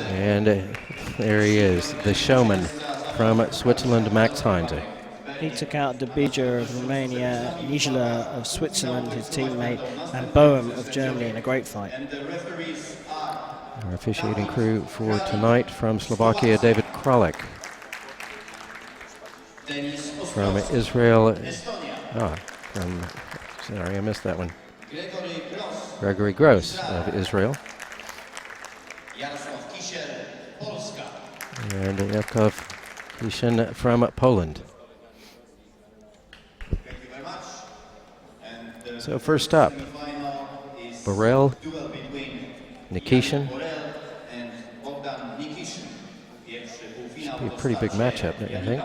And there he is, the showman from Switzerland, Max Heinze. He took out Debija of Romania, Nijla of Switzerland, his teammate, and Boehm of Germany in a great fight. Our officiating crew for tonight from Slovakia, David Kralik. From Israel, sorry, I missed that one. Gregory Gross of Israel. And NIKISHIN from Poland. So first up, BOREL, NIKISHIN. Should be a pretty big matchup, don't you think?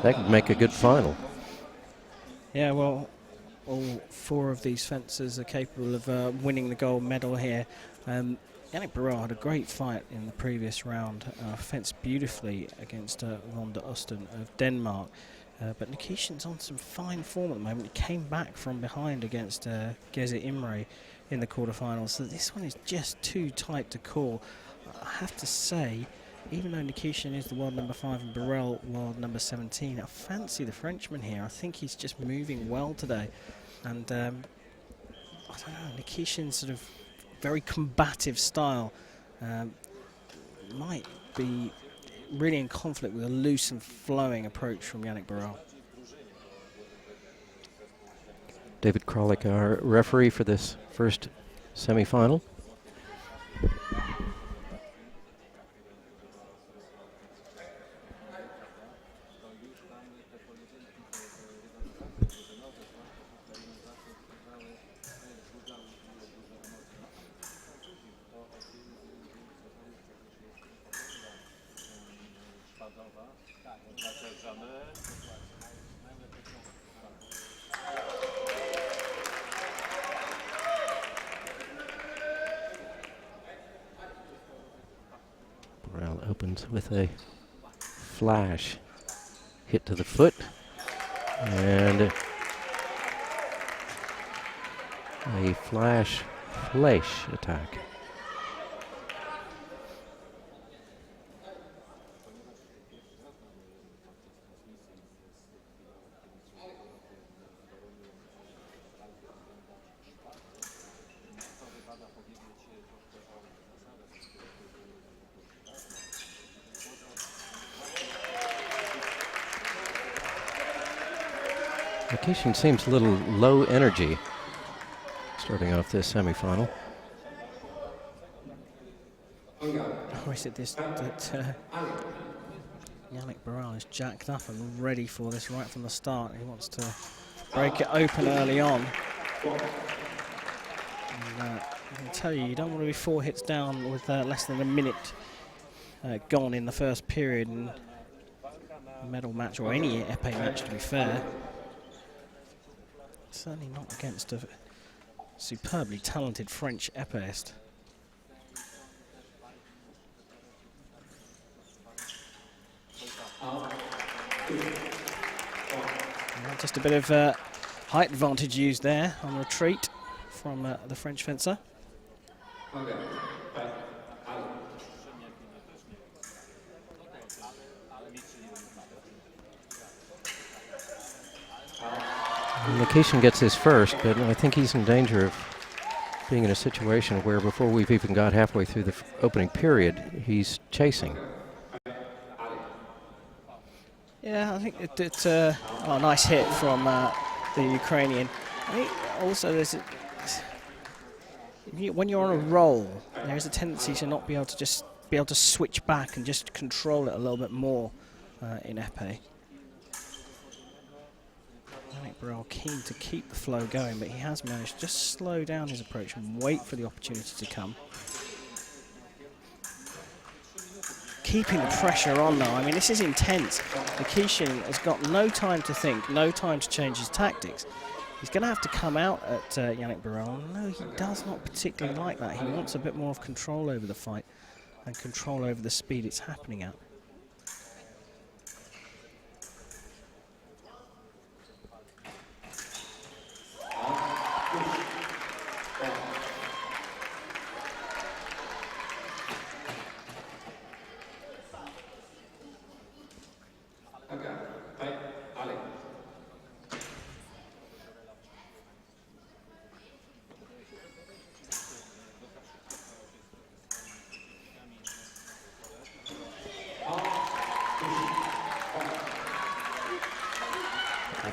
That could make a good final. Yeah, well, all four of these fencers are capable of winning the gold medal here. Yannick BOREL had a great fight in the previous round, fenced beautifully against Von der Osten of Denmark. But NIKISHIN's on some fine form at the moment. He came back from behind against Gezi Imre in the quarterfinals, so this one is just too tight to call. I have to say, even though NIKISHIN is the world number 5 and BOREL world number 17, I fancy the Frenchman here. I think he's just moving well today. And I don't know, NIKISHIN's sort of very combative style might be really in conflict with a loose and flowing approach from Yannick BOREL. David Kralik, our referee for this first semi-final. BOREL opens with a flash hit to the foot and a flash attack. NIKISHIN seems a little low energy starting off this semifinal. Or is it this that Yannick BOREL is jacked up and ready for this right from the start? He wants to break it open early on. And I can tell you, you don't want to be 4 hits down with less than a minute gone in the first period in a medal match, or any épée match to be fair. Certainly not against a superbly talented French épéiste. Just a bit of height advantage used there on retreat from the French fencer. NIKISHIN gets his first, but I think he's in danger of being in a situation where before we've even got halfway through the opening period, he's chasing. Yeah, I think it's a nice hit from the Ukrainian. I think also there's when you're on a roll, there is a tendency to not be able to switch back and just control it a little bit more in épée. Yannick BOREL keen to keep the flow going, but he has managed to just slow down his approach and wait for the opportunity to come. Keeping the pressure on though, I mean this is intense. NIKISHIN has got no time to think, no time to change his tactics. He's going to have to come out at Yannick BOREL. No, he does not particularly like that. He wants a bit more of control over the fight and control over the speed it's happening at.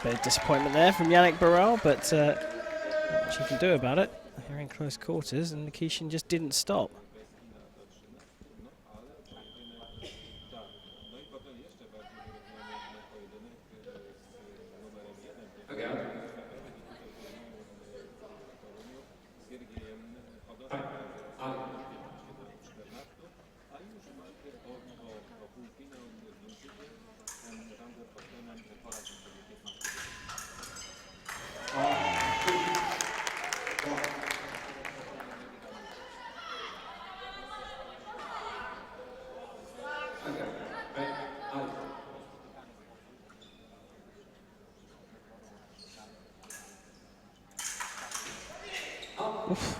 bit of disappointment there from Yannick BOREL, but not much you can do about it. They're in close quarters, and NIKISHIN just didn't stop. Oof.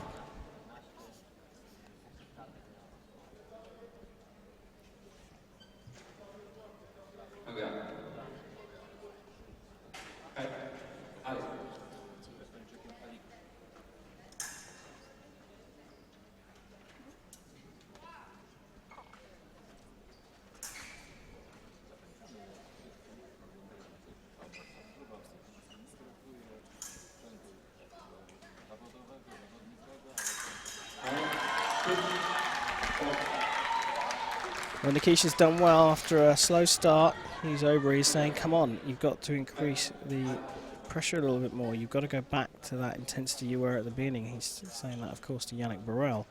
Well, NIKISHIN's done well after a slow start. He's over, he's saying, come on, you've got to increase the pressure a little bit more. You've got to go back to that intensity you were at the beginning. He's saying that, of course, to Yannick BOREL.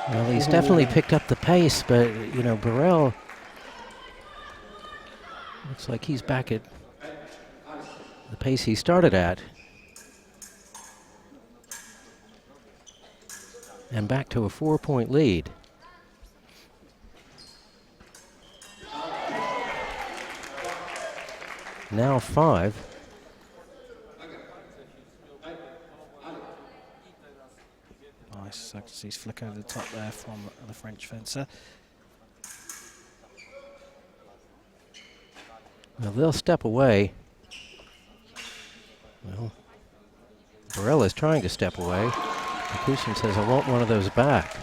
Well, he's definitely picked up the pace, but, you know, BOREL looks like he's back at the pace he started at. And back to a 4-point lead. Now 5. Nice, I can see his flick over the top there from the French fencer. Well, they'll step away. Well, BOREL is trying to step away. NIKISHIN says, I want one of those back.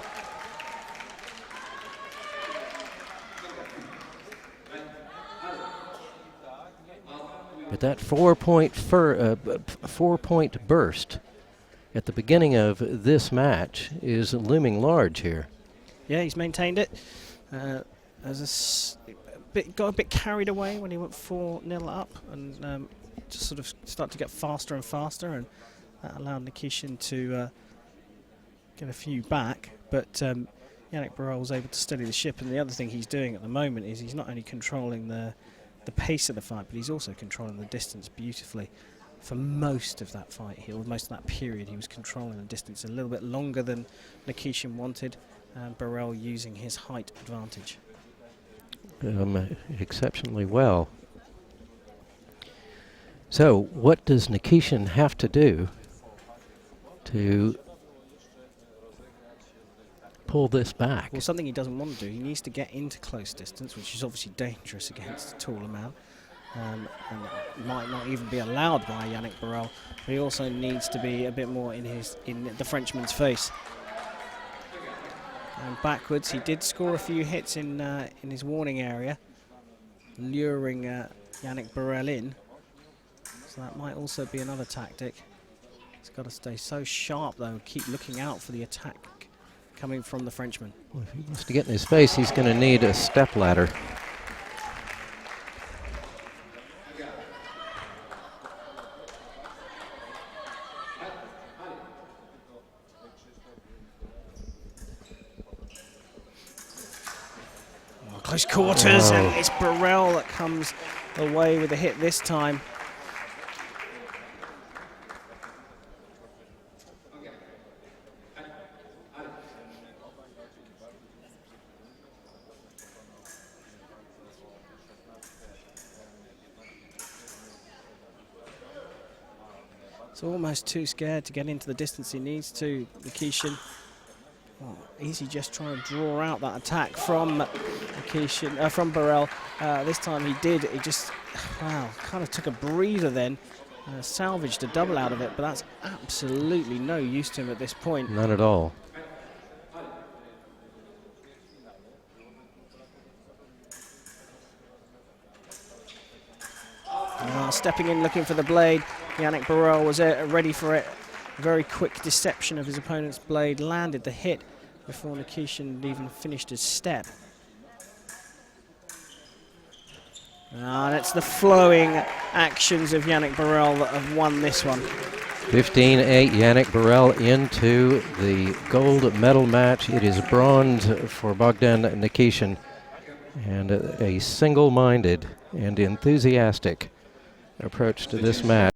But that 4-point burst at the beginning of this match is looming large here. Yeah, he's maintained it. Got a bit carried away when he went 4-0 up, and just sort of started to get faster and faster, and that allowed NIKISHIN to get a few back. But Yannick BOREL was able to steady the ship, and the other thing he's doing at the moment is he's not only controlling the pace of the fight, but he's also controlling the distance beautifully. For most of that fight, most of that period, he was controlling the distance a little bit longer than NIKISHIN wanted, and BOREL using his height advantage. Exceptionally well. So, what does NIKISHIN have to do to pull this back? Well, something he doesn't want to do. He needs to get into close distance, which is obviously dangerous against a taller man. And might not even be allowed by Yannick BOREL, but he also needs to be a bit more in the Frenchman's face. And backwards, he did score a few hits in his warning area, luring Yannick BOREL in. So that might also be another tactic. He's got to stay so sharp though, and keep looking out for the attack coming from the Frenchman. Well, if he wants to get in his face, he's going to need a step ladder. Close quarters, and it's BOREL that comes away with a hit this time. It's almost too scared to get into the distance he needs to, NIKISHIN. Easy just trying to draw out that attack from NIKISHIN, from BOREL. This time he did. He just, wow, kind of took a breather then. Salvaged a double out of it, but that's absolutely no use to him at this point. None at all. Stepping in, looking for the blade. Yannick BOREL was ready for it. Very quick deception of his opponent's blade. Landed the hit before NIKISHIN even finished his step. And it's the flowing actions of Yannick BOREL that have won this one. 15-8, Yannick BOREL into the gold medal match. It is bronze for Bogdan NIKISHIN. And a single-minded and enthusiastic approach to this match.